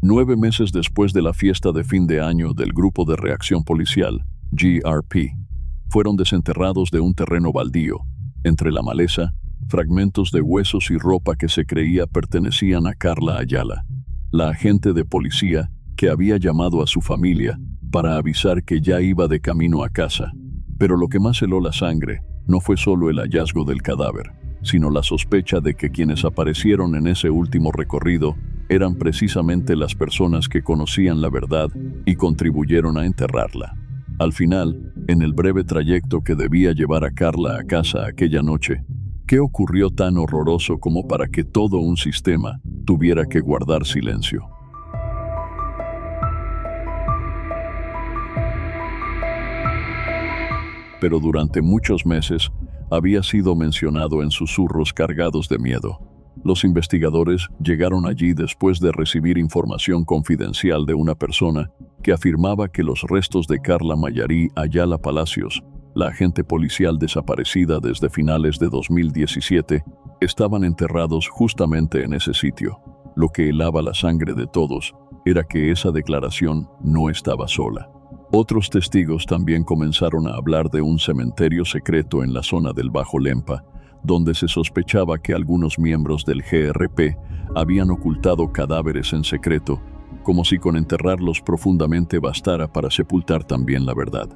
9 meses después de la fiesta de fin de año del Grupo de Reacción Policial, GRP, fueron desenterrados de un terreno baldío, entre la maleza, fragmentos de huesos y ropa que se creía pertenecían a Carla Ayala, la agente de policía que había llamado a su familia para avisar que ya iba de camino a casa. Pero lo que más heló la sangre no fue solo el hallazgo del cadáver, sino la sospecha de que quienes aparecieron en ese último recorrido eran precisamente las personas que conocían la verdad y contribuyeron a enterrarla. Al final, en el breve trayecto que debía llevar a Carla a casa aquella noche, ¿qué ocurrió tan horroroso como para que todo un sistema tuviera que guardar silencio? Pero durante muchos meses había sido mencionado en susurros cargados de miedo. Los investigadores llegaron allí después de recibir información confidencial de una persona que afirmaba que los restos de Carla Mayarí Ayala Palacios, la agente policial desaparecida desde finales de 2017, estaban enterrados justamente en ese sitio. Lo que helaba la sangre de todos era que esa declaración no estaba sola. Otros testigos también comenzaron a hablar de un cementerio secreto en la zona del Bajo Lempa, donde se sospechaba que algunos miembros del GRP habían ocultado cadáveres en secreto, como si con enterrarlos profundamente bastara para sepultar también la verdad.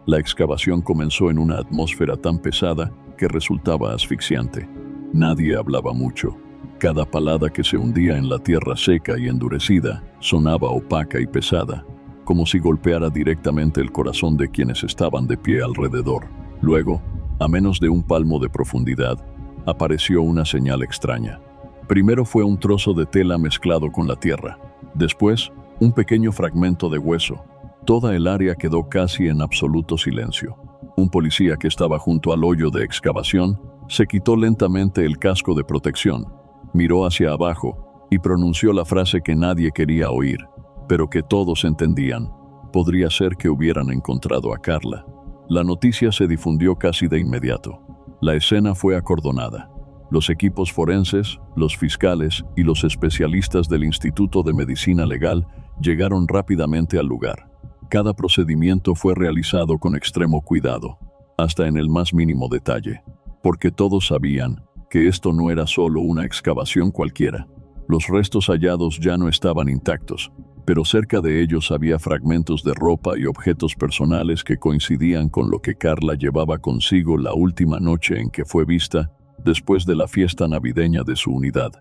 La excavación comenzó en una atmósfera tan pesada que resultaba asfixiante. Nadie hablaba mucho. Cada palada que se hundía en la tierra seca y endurecida sonaba opaca y pesada, como si golpeara directamente el corazón de quienes estaban de pie alrededor. Luego, a menos de un palmo de profundidad, apareció una señal extraña. Primero fue un trozo de tela mezclado con la tierra. Después, un pequeño fragmento de hueso. Toda el área quedó casi en absoluto silencio. Un policía que estaba junto al hoyo de excavación se quitó lentamente el casco de protección, miró hacia abajo y pronunció la frase que nadie quería oír, pero que todos entendían. Podría ser que hubieran encontrado a Carla. La noticia se difundió casi de inmediato. La escena fue acordonada. Los equipos forenses, los fiscales y los especialistas del Instituto de Medicina Legal llegaron rápidamente al lugar. Cada procedimiento fue realizado con extremo cuidado, hasta en el más mínimo detalle, porque todos sabían que esto no era solo una excavación cualquiera. Los restos hallados ya no estaban intactos, pero cerca de ellos había fragmentos de ropa y objetos personales que coincidían con lo que Carla llevaba consigo la última noche en que fue vista después de la fiesta navideña de su unidad.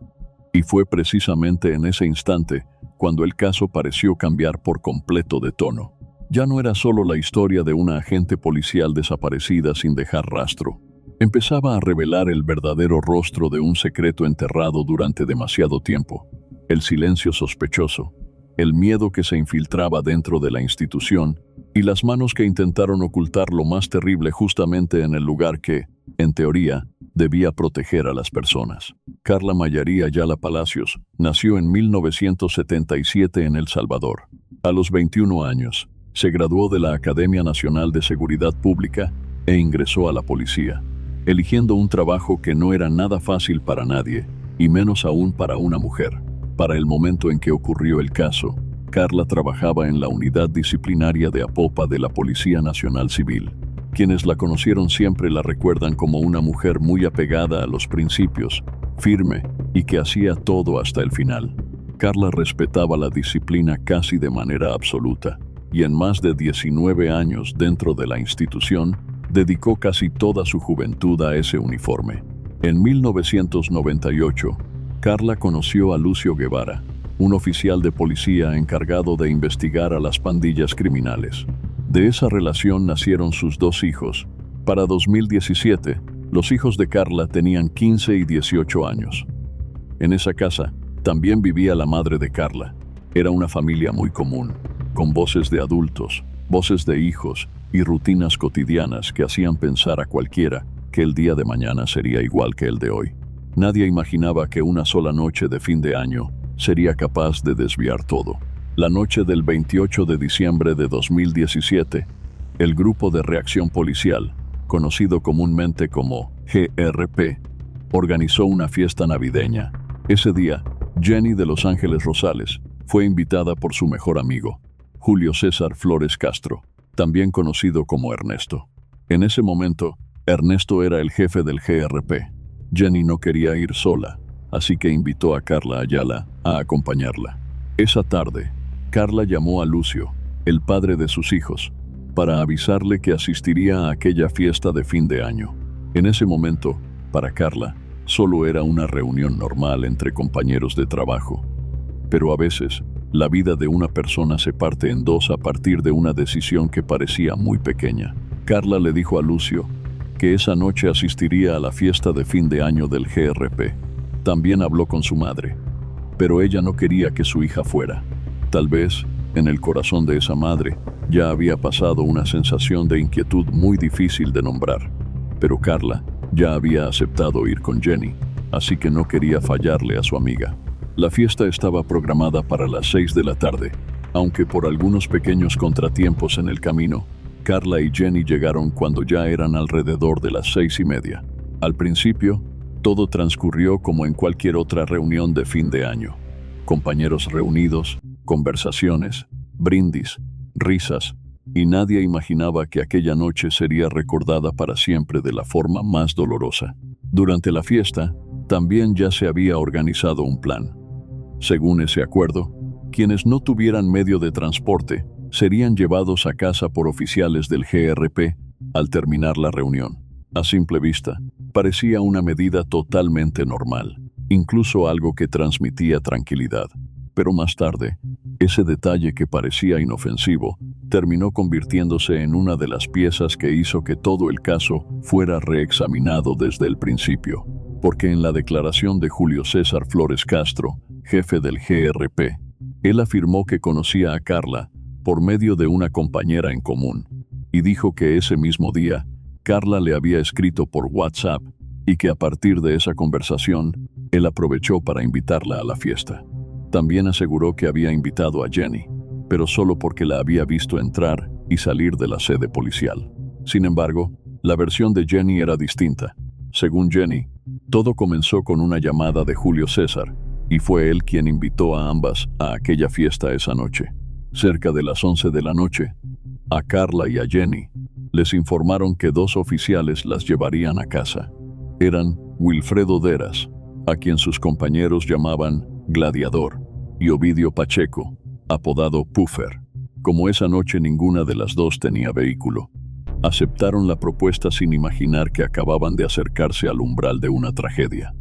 Y fue precisamente en ese instante cuando el caso pareció cambiar por completo de tono. Ya no era solo la historia de una agente policial desaparecida sin dejar rastro. Empezaba a revelar el verdadero rostro de un secreto enterrado durante demasiado tiempo. El silencio sospechoso, el miedo que se infiltraba dentro de la institución y las manos que intentaron ocultar lo más terrible justamente en el lugar que, en teoría, debía proteger a las personas. Carla Mayarí Ayala Palacios nació en 1977 en El Salvador. A los 21 años, se graduó de la Academia Nacional de Seguridad Pública e ingresó a la policía, eligiendo un trabajo que no era nada fácil para nadie, y menos aún para una mujer. Para el momento en que ocurrió el caso, Carla trabajaba en la unidad disciplinaria de Apopa de la Policía Nacional Civil. Quienes la conocieron siempre la recuerdan como una mujer muy apegada a los principios, firme y que hacía todo hasta el final. Carla respetaba la disciplina casi de manera absoluta, y en más de 19 años dentro de la institución, dedicó casi toda su juventud a ese uniforme. En 1998, Carla conoció a Lucio Guevara, un oficial de policía encargado de investigar a las pandillas criminales. De esa relación nacieron sus 2 hijos. Para 2017, los hijos de Carla tenían 15 y 18 años. En esa casa también vivía la madre de Carla. Era una familia muy común, con voces de adultos, voces de hijos y rutinas cotidianas que hacían pensar a cualquiera que el día de mañana sería igual que el de hoy. Nadie imaginaba que una sola noche de fin de año sería capaz de desviar todo. La noche del 28 de diciembre de 2017, el Grupo de Reacción Policial, conocido comúnmente como GRP, organizó una fiesta navideña. Ese día, Jenny de Los Ángeles Rosales, fue invitada por su mejor amigo, Julio César Flores Castro, también conocido como Ernesto. En ese momento, Ernesto era el jefe del GRP. Jenny no quería ir sola, así que invitó a Carla Ayala a acompañarla. Esa tarde, Carla llamó a Lucio, el padre de sus hijos, para avisarle que asistiría a aquella fiesta de fin de año. En ese momento, para Carla, solo era una reunión normal entre compañeros de trabajo. Pero a veces, la vida de una persona se parte en dos a partir de una decisión que parecía muy pequeña. Carla le dijo a Lucio que esa noche asistiría a la fiesta de fin de año del GRP. También habló con su madre, pero ella no quería que su hija fuera. Tal vez, en el corazón de esa madre, ya había pasado una sensación de inquietud muy difícil de nombrar. Pero Carla ya había aceptado ir con Jenny, así que no quería fallarle a su amiga. La fiesta estaba programada para las 6 de la tarde, aunque por algunos pequeños contratiempos en el camino, Carla y Jenny llegaron cuando ya eran alrededor de las 6:30. Al principio, todo transcurrió como en cualquier otra reunión de fin de año. Compañeros reunidos, conversaciones, brindis, risas, y nadie imaginaba que aquella noche sería recordada para siempre de la forma más dolorosa. Durante la fiesta, también ya se había organizado un plan. Según ese acuerdo, quienes no tuvieran medio de transporte serían llevados a casa por oficiales del GRP al terminar la reunión. A simple vista, parecía una medida totalmente normal, incluso algo que transmitía tranquilidad. Pero más tarde, ese detalle que parecía inofensivo terminó convirtiéndose en una de las piezas que hizo que todo el caso fuera reexaminado desde el principio. Porque en la declaración de Julio César Flores Castro, jefe del GRP, él afirmó que conocía a Carla por medio de una compañera en común, y dijo que ese mismo día, Carla le había escrito por WhatsApp y que a partir de esa conversación, él aprovechó para invitarla a la fiesta. También aseguró que había invitado a Jenny, pero solo porque la había visto entrar y salir de la sede policial. Sin embargo, la versión de Jenny era distinta. Según Jenny, todo comenzó con una llamada de Julio César, y fue él quien invitó a ambas a aquella fiesta esa noche. Cerca de las 11 de la noche, a Carla y a Jenny les informaron que dos oficiales las llevarían a casa. Eran Wilfredo Deras, a quien sus compañeros llamaban Gladiador, y Ovidio Pacheco, apodado Puffer. Como esa noche ninguna de las dos tenía vehículo, aceptaron la propuesta sin imaginar que acababan de acercarse al umbral de una tragedia.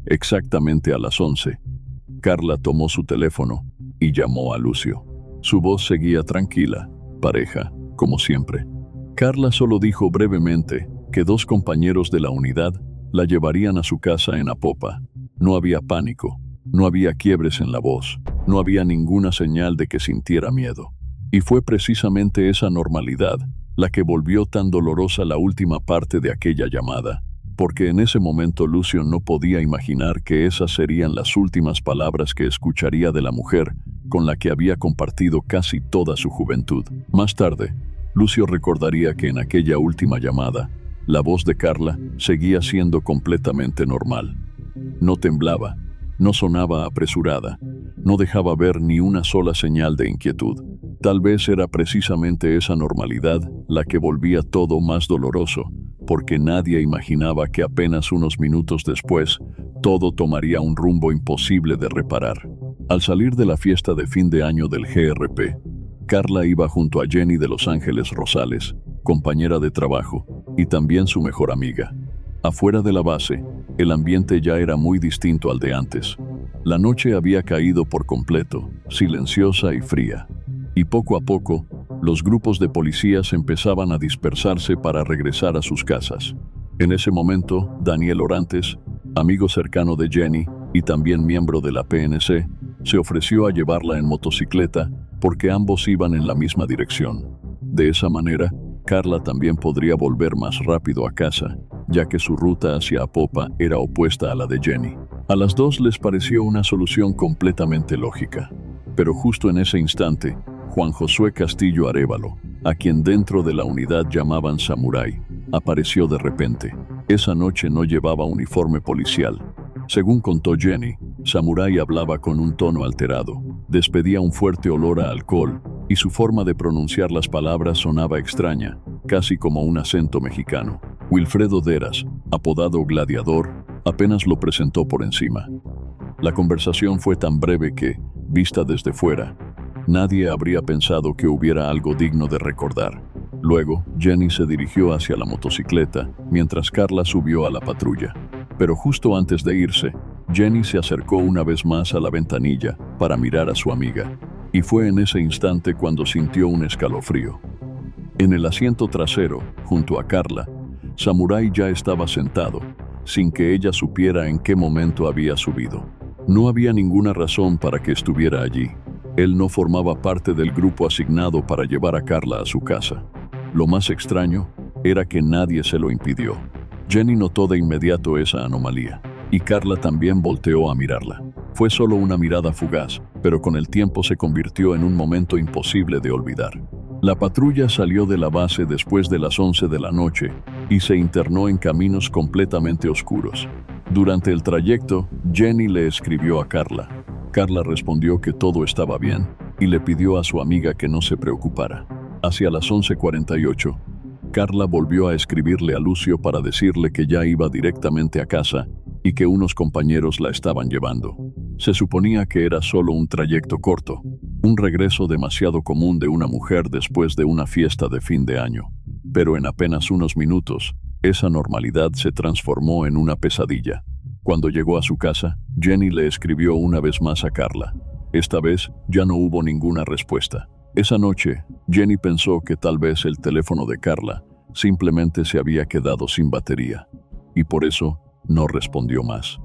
Exactamente a las 11, Carla tomó su teléfono y llamó a Lucio. Su voz seguía tranquila, pareja, como siempre. Carla solo dijo brevemente que dos compañeros de la unidad la llevarían a su casa en Apopa. No había pánico, no había quiebres en la voz, no había ninguna señal de que sintiera miedo. Y fue precisamente esa normalidad la que volvió tan dolorosa la última parte de aquella llamada, porque en ese momento Lucio no podía imaginar que esas serían las últimas palabras que escucharía de la mujer con la que había compartido casi toda su juventud. Más tarde, Lucio recordaría que en aquella última llamada, la voz de Carla seguía siendo completamente normal. No temblaba, no sonaba apresurada, no dejaba ver ni una sola señal de inquietud. Tal vez era precisamente esa normalidad la que volvía todo más doloroso, porque nadie imaginaba que apenas unos minutos después, todo tomaría un rumbo imposible de reparar. Al salir de la fiesta de fin de año del GRP, Carla iba junto a Jenny de Los Ángeles Rosales, compañera de trabajo, y también su mejor amiga. Afuera de la base, el ambiente ya era muy distinto al de antes. La noche había caído por completo, silenciosa y fría. Y poco a poco, los grupos de policías empezaban a dispersarse para regresar a sus casas. En ese momento, Daniel Orantes, amigo cercano de Jenny y también miembro de la PNC, se ofreció a llevarla en motocicleta porque ambos iban en la misma dirección. De esa manera, Carla también podría volver más rápido a casa, ya que su ruta hacia Apopa era opuesta a la de Jenny. A las dos les pareció una solución completamente lógica. Pero justo en ese instante, Juan Josué Castillo Arévalo, a quien dentro de la unidad llamaban Samurái, apareció de repente. Esa noche no llevaba uniforme policial. Según contó Jenny, Samurái hablaba con un tono alterado, Despedía un fuerte olor a alcohol y su forma de pronunciar las palabras sonaba extraña, casi como un acento mexicano. Wilfredo Deras, apodado Gladiador, apenas lo presentó por encima. La conversación fue tan breve que, vista desde fuera, nadie habría pensado que hubiera algo digno de recordar. Luego, Jenny se dirigió hacia la motocicleta, mientras Carla subió a la patrulla. Pero justo antes de irse, Jenny se acercó una vez más a la ventanilla para mirar a su amiga, y fue en ese instante cuando sintió un escalofrío. En el asiento trasero, junto a Carla, Samurai ya estaba sentado, sin que ella supiera en qué momento había subido. No había ninguna razón para que estuviera allí. Él no formaba parte del grupo asignado para llevar a Carla a su casa. Lo más extraño era que nadie se lo impidió. Jenny notó de inmediato esa anomalía, y Carla también volteó a mirarla. Fue solo una mirada fugaz, pero con el tiempo se convirtió en un momento imposible de olvidar. La patrulla salió de la base después de las 11 de la noche y se internó en caminos completamente oscuros. Durante el trayecto, Jenny le escribió a Carla. Carla respondió que todo estaba bien y le pidió a su amiga que no se preocupara. Hacia las 11:48, Carla volvió a escribirle a Lucio para decirle que ya iba directamente a casa y que unos compañeros la estaban llevando. Se suponía que era solo un trayecto corto, un regreso demasiado común de una mujer después de una fiesta de fin de año. Pero en apenas unos minutos, esa normalidad se transformó en una pesadilla. Cuando llegó a su casa, Jenny le escribió una vez más a Carla. Esta vez ya no hubo ninguna respuesta. Esa noche, Jenny pensó que tal vez el teléfono de Carla simplemente se había quedado sin batería, y por eso no respondió más.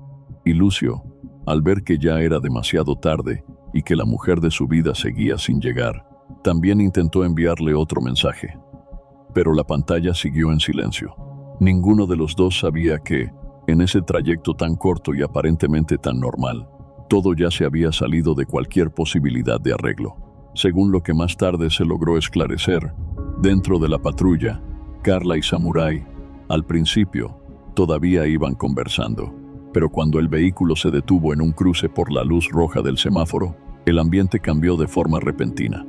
Y Lucio, al ver que ya era demasiado tarde y que la mujer de su vida seguía sin llegar, también intentó enviarle otro mensaje. Pero la pantalla siguió en silencio. Ninguno de los dos sabía que, en ese trayecto tan corto y aparentemente tan normal, todo ya se había salido de cualquier posibilidad de arreglo. Según lo que más tarde se logró esclarecer, dentro de la patrulla, Carla y Samurai, al principio, todavía iban conversando, pero cuando el vehículo se detuvo en un cruce por la luz roja del semáforo, el ambiente cambió de forma repentina.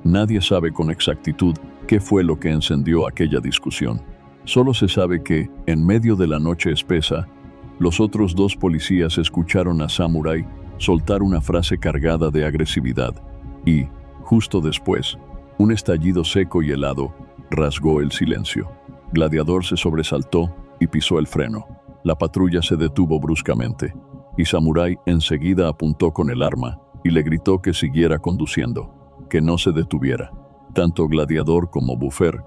Nadie sabe con exactitud qué fue lo que encendió aquella discusión. Solo se sabe que, en medio de la noche espesa, los otros dos policías escucharon a Samurai soltar una frase cargada de agresividad y, justo después, un estallido seco y helado rasgó el silencio. Gladiador se sobresaltó y pisó el freno. La patrulla se detuvo bruscamente, y Samurai enseguida apuntó con el arma y le gritó que siguiera conduciendo, que no se detuviera. Tanto Gladiador como Buffer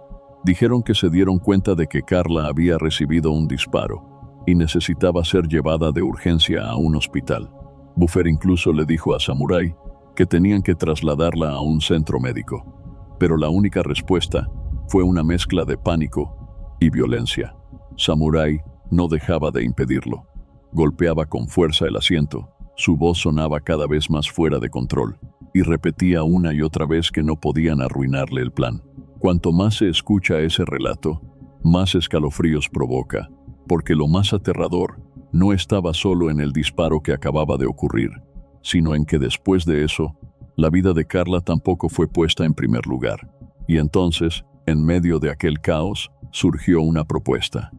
dijeron que se dieron cuenta de que Carla había recibido un disparo y necesitaba ser llevada de urgencia a un hospital. Buffer incluso le dijo a Samurai que tenían que trasladarla a un centro médico, pero la única respuesta fue una mezcla de pánico y violencia. Samurai no dejaba de impedirlo. Golpeaba con fuerza el asiento, su voz sonaba cada vez más fuera de control, y repetía una y otra vez que no podían arruinarle el plan. Cuanto más se escucha ese relato, más escalofríos provoca, porque lo más aterrador no estaba solo en el disparo que acababa de ocurrir, sino en que después de eso, la vida de Carla tampoco fue puesta en primer lugar. Y entonces, en medio de aquel caos, surgió una propuesta: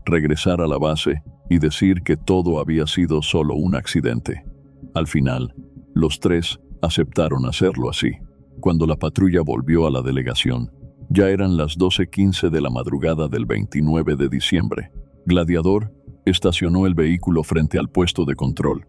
regresar a la base y decir que todo había sido solo un accidente. Al final, los tres aceptaron hacerlo así. Cuando la patrulla volvió a la delegación, ya eran las 12:15 de la madrugada del 29 de diciembre. Gladiador estacionó el vehículo frente al puesto de control,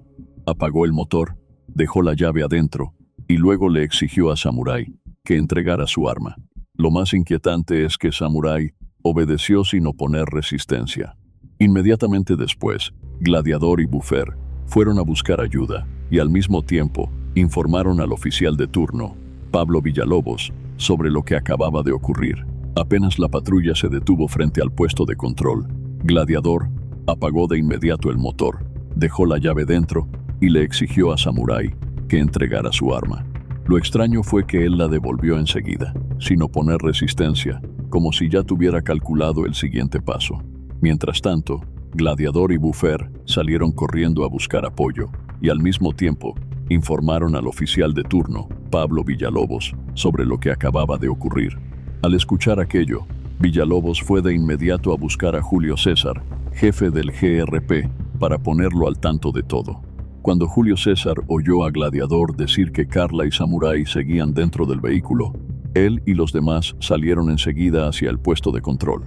apagó el motor, dejó la llave adentro y luego le exigió a Samurai que entregara su arma. Lo más inquietante es que Samurai obedeció sin oponer resistencia. Inmediatamente después, Gladiador y Buffer fueron a buscar ayuda y al mismo tiempo informaron al oficial de turno, Pablo Villalobos, sobre lo que acababa de ocurrir. Apenas la patrulla se detuvo frente al puesto de control, Gladiador apagó de inmediato el motor, dejó la llave dentro y le exigió a Samurai que entregara su arma. Lo extraño fue que él la devolvió enseguida, sin oponer resistencia, como si ya tuviera calculado el siguiente paso. Mientras tanto, Gladiador y Buffer salieron corriendo a buscar apoyo, y al mismo tiempo, informaron al oficial de turno, Pablo Villalobos, sobre lo que acababa de ocurrir. Al escuchar aquello, Villalobos fue de inmediato a buscar a Julio César, jefe del GRP, para ponerlo al tanto de todo. Cuando Julio César oyó a Gladiador decir que Carla y Samurai seguían dentro del vehículo, él y los demás salieron enseguida hacia el puesto de control.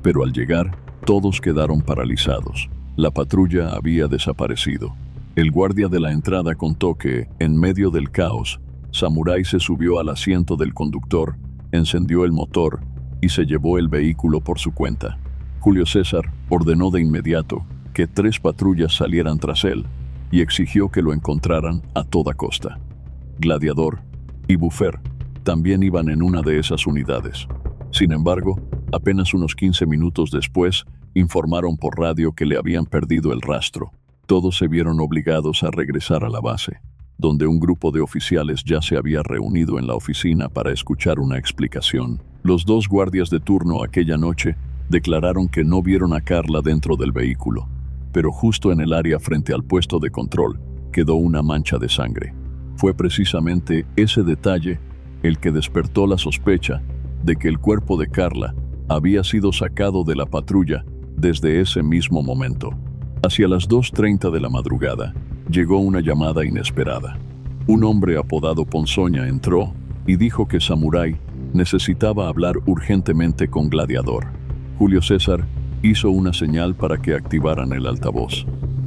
Pero al llegar, todos quedaron paralizados. La patrulla había desaparecido. El guardia de la entrada contó que, en medio del caos, Samurai se subió al asiento del conductor, encendió el motor y se llevó el vehículo por su cuenta. Julio César ordenó de inmediato que 3 patrullas salieran tras él y exigió que lo encontraran a toda costa. Gladiador y Buffer también iban en una de esas unidades. Sin embargo, apenas unos 15 minutos después, informaron por radio que le habían perdido el rastro. Todos se vieron obligados a regresar a la base, donde un grupo de oficiales ya se había reunido en la oficina para escuchar una explicación. Los 2 guardias de turno aquella noche declararon que no vieron a Carla dentro del vehículo, pero justo en el área frente al puesto de control quedó una mancha de sangre. Fue precisamente ese detalle el que despertó la sospecha de que el cuerpo de Carla había sido sacado de la patrulla desde ese mismo momento. Hacia las 2:30 de la madrugada, llegó una llamada inesperada. Un hombre apodado Ponzoña entró y dijo que Samurai necesitaba hablar urgentemente con Gladiador. Julio César hizo una señal para que activaran el altavoz.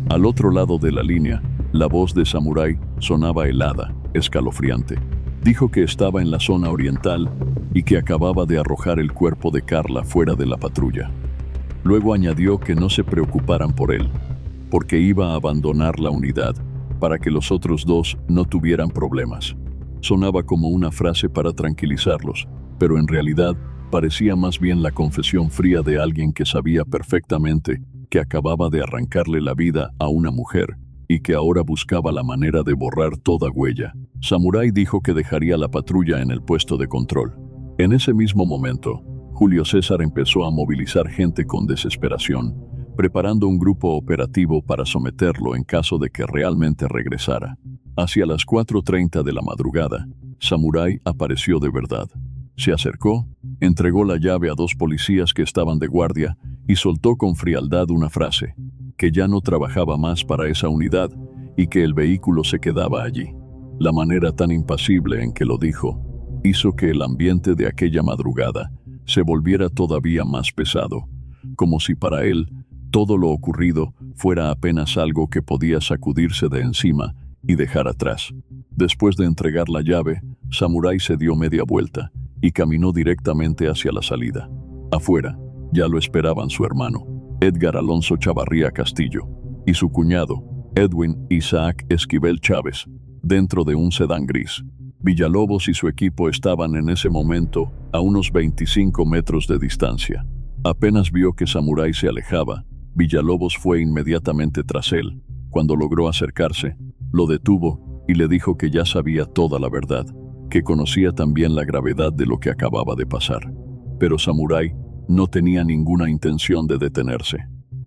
Al otro lado de la línea, la voz de Samurai sonaba helada, escalofriante. Dijo que estaba en la zona oriental y que acababa de arrojar el cuerpo de Carla fuera de la patrulla. Luego añadió que no se preocuparan por él, porque iba a abandonar la unidad para que los otros 2 no tuvieran problemas. Sonaba como una frase para tranquilizarlos, pero en realidad parecía más bien la confesión fría de alguien que sabía perfectamente que acababa de arrancarle la vida a una mujer y que ahora buscaba la manera de borrar toda huella. Samurai dijo que dejaría la patrulla en el puesto de control. En ese mismo momento, Julio César empezó a movilizar gente con desesperación, preparando un grupo operativo para someterlo en caso de que realmente regresara. Hacia las 4:30 de la madrugada, Samurai apareció de verdad. Se acercó, entregó la llave a 2 policías que estaban de guardia y soltó con frialdad una frase, que ya no trabajaba más para esa unidad y que el vehículo se quedaba allí. La manera tan impasible en que lo dijo hizo que el ambiente de aquella madrugada se volviera todavía más pesado, como si para él todo lo ocurrido fuera apenas algo que podía sacudirse de encima y dejar atrás. Después de entregar la llave, Samurai se dio media vuelta y caminó directamente hacia la salida. Afuera, ya lo esperaban su hermano, Edgar Alonso Chavarría Castillo, y su cuñado, Edwin Isaac Esquivel Chávez, dentro de un sedán gris. Villalobos y su equipo estaban en ese momento a unos 25 metros de distancia. Apenas vio que Samurai se alejaba, Villalobos fue inmediatamente tras él. Cuando logró acercarse, lo detuvo y le dijo que ya sabía toda la verdad, que conocía también la gravedad de lo que acababa de pasar. Pero Samurai no tenía ninguna intención de detenerse.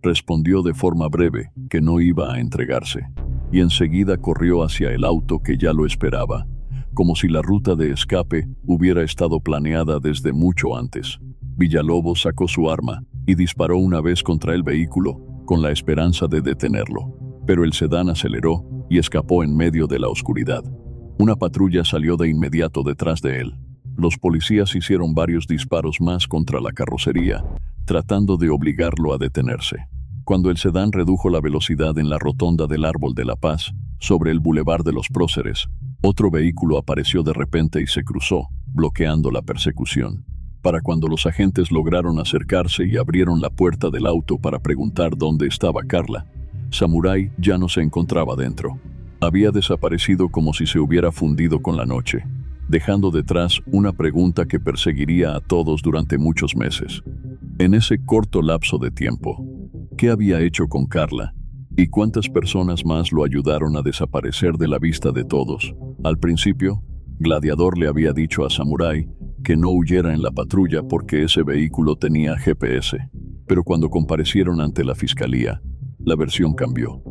Respondió de forma breve que no iba a entregarse, y enseguida corrió hacia el auto que ya lo esperaba, como si la ruta de escape hubiera estado planeada desde mucho antes. Villalobos sacó su arma y disparó una vez contra el vehículo, con la esperanza de detenerlo, pero el sedán aceleró y escapó en medio de la oscuridad. Una patrulla salió de inmediato detrás de él. Los policías hicieron varios disparos más contra la carrocería, tratando de obligarlo a detenerse. Cuando el sedán redujo la velocidad en la rotonda del Árbol de la Paz, sobre el Boulevard de los Próceres, otro vehículo apareció de repente y se cruzó, bloqueando la persecución. Para cuando los agentes lograron acercarse y abrieron la puerta del auto para preguntar dónde estaba Carla, Samurai ya no se encontraba dentro. Había desaparecido como si se hubiera fundido con la noche, dejando detrás una pregunta que perseguiría a todos durante muchos meses. En ese corto lapso de tiempo, ¿qué había hecho con Carla? ¿Y cuántas personas más lo ayudaron a desaparecer de la vista de todos? Al principio, Gladiador le había dicho a Samurai que no huyera en la patrulla porque ese vehículo tenía GPS. Pero cuando comparecieron ante la fiscalía, la versión cambió.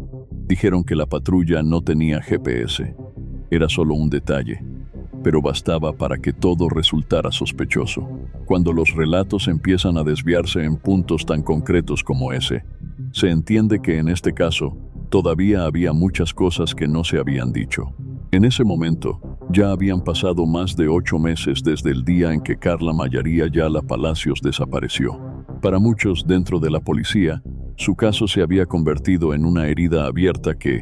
Dijeron que la patrulla no tenía GPS, Era solo un detalle, pero bastaba para que todo resultara sospechoso. Cuando los relatos empiezan a desviarse en puntos tan concretos como ese, se entiende que en este caso todavía había muchas cosas que no se habían dicho. En ese momento, ya habían pasado más de 8 meses desde el día en que Carla Mayarí Ayala Palacios desapareció. Para muchos dentro de la policía, su caso se había convertido en una herida abierta que,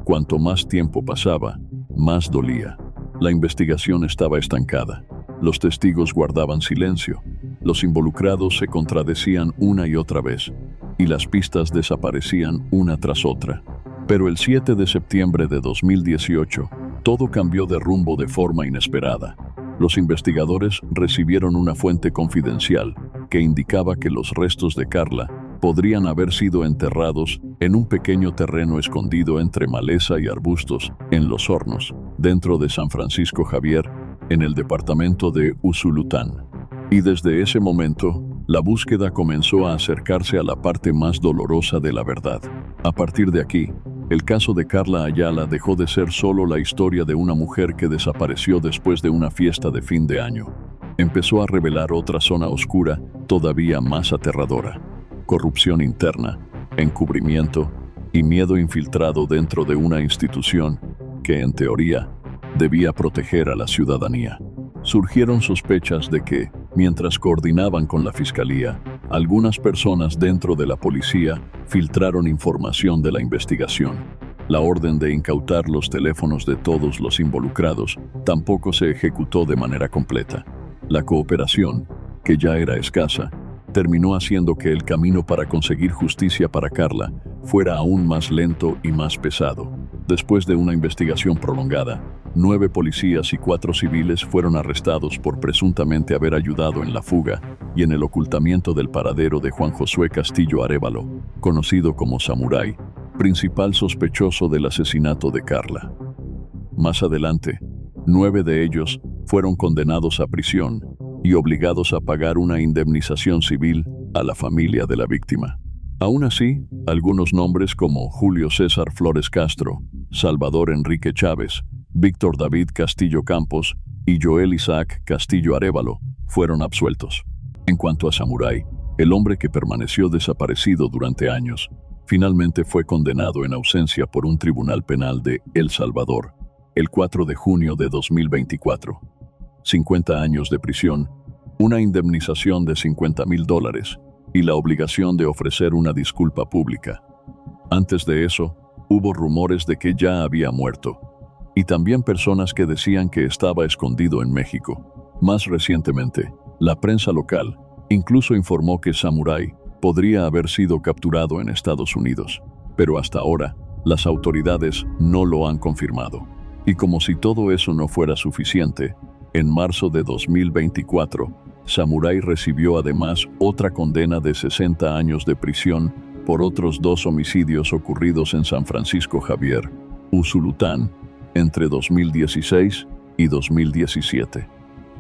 cuanto más tiempo pasaba, más dolía. La investigación estaba estancada. Los testigos guardaban silencio. Los involucrados se contradecían una y otra vez, y las pistas desaparecían una tras otra. Pero el 7 de septiembre de 2018, todo cambió de rumbo de forma inesperada. Los investigadores recibieron una fuente confidencial que indicaba que los restos de Carla podrían haber sido enterrados en un pequeño terreno escondido entre maleza y arbustos en Los Hornos, dentro de San Francisco Javier, en el departamento de Usulután. Y desde ese momento, la búsqueda comenzó a acercarse a la parte más dolorosa de la verdad. A partir de aquí, el caso de Carla Ayala dejó de ser solo la historia de una mujer que desapareció después de una fiesta de fin de año. Empezó a revelar otra zona oscura, todavía más aterradora: corrupción interna, encubrimiento y miedo infiltrado dentro de una institución que, en teoría, debía proteger a la ciudadanía. Surgieron sospechas de que, mientras coordinaban con la fiscalía, algunas personas dentro de la policía filtraron información de la investigación. La orden de incautar los teléfonos de todos los involucrados tampoco se ejecutó de manera completa. La cooperación, que ya era escasa, terminó haciendo que el camino para conseguir justicia para Carla fuera aún más lento y más pesado. Después de una investigación prolongada, 9 policías y 4 civiles fueron arrestados por presuntamente haber ayudado en la fuga y en el ocultamiento del paradero de Juan Josué Castillo Arévalo, conocido como Samurai, principal sospechoso del asesinato de Carla. Más adelante, 9 de ellos fueron condenados a prisión y obligados a pagar una indemnización civil a la familia de la víctima. Aún así, algunos nombres como Julio César Flores Castro, Salvador Enrique Chávez, Víctor David Castillo Campos y Joel Isaac Castillo Arévalo fueron absueltos. En cuanto a Samurai, el hombre que permaneció desaparecido durante años, finalmente fue condenado en ausencia por un tribunal penal de El Salvador el 4 de junio de 2024. 50 años de prisión, una indemnización de $50,000 y la obligación de ofrecer una disculpa pública. Antes de eso, hubo rumores de que ya había muerto, y también personas que decían que estaba escondido en México. Más recientemente, la prensa local incluso informó que Samurai podría haber sido capturado en Estados Unidos, pero hasta ahora, las autoridades no lo han confirmado. Y como si todo eso no fuera suficiente, en marzo de 2024, Samurai recibió además otra condena de 60 años de prisión por otros 2 homicidios ocurridos en San Francisco Javier, Usulután, entre 2016 y 2017.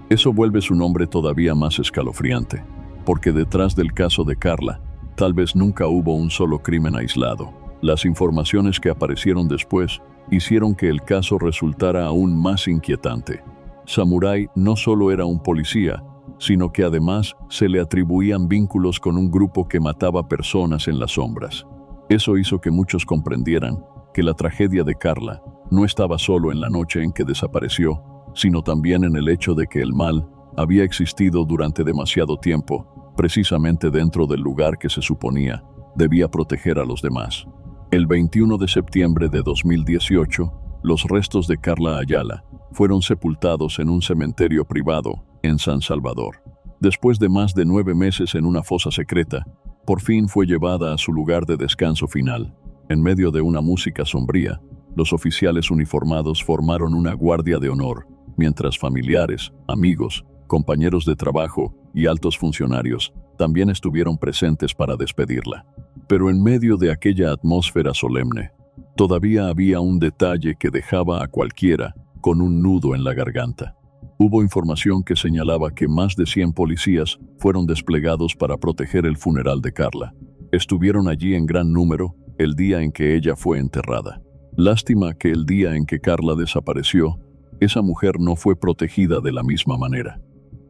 Eso vuelve su nombre todavía más escalofriante, porque detrás del caso de Carla, tal vez nunca hubo un solo crimen aislado. Las informaciones que aparecieron después hicieron que el caso resultara aún más inquietante. Samurai no solo era un policía, sino que además se le atribuían vínculos con un grupo que mataba personas en las sombras. Eso hizo que muchos comprendieran que la tragedia de Carla no estaba solo en la noche en que desapareció, sino también en el hecho de que el mal había existido durante demasiado tiempo, precisamente dentro del lugar que se suponía debía proteger a los demás. El 21 de septiembre de 2018, los restos de Carla Ayala fueron sepultados en un cementerio privado en San Salvador. Después de más de 9 meses en una fosa secreta, por fin fue llevada a su lugar de descanso final. En medio de una música sombría, los oficiales uniformados formaron una guardia de honor, mientras familiares, amigos, compañeros de trabajo y altos funcionarios también estuvieron presentes para despedirla. Pero en medio de aquella atmósfera solemne, todavía había un detalle que dejaba a cualquiera con un nudo en la garganta. Hubo información que señalaba que más de 100 policías fueron desplegados para proteger el funeral de Carla. Estuvieron allí en gran número el día en que ella fue enterrada. Lástima que el día en que Carla desapareció, esa mujer no fue protegida de la misma manera.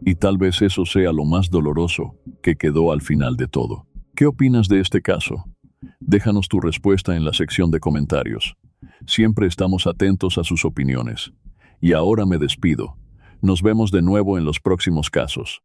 Y tal vez eso sea lo más doloroso que quedó al final de todo. ¿Qué opinas de este caso? Déjanos tu respuesta en la sección de comentarios. Siempre estamos atentos a sus opiniones. Y ahora me despido. Nos vemos de nuevo en los próximos casos.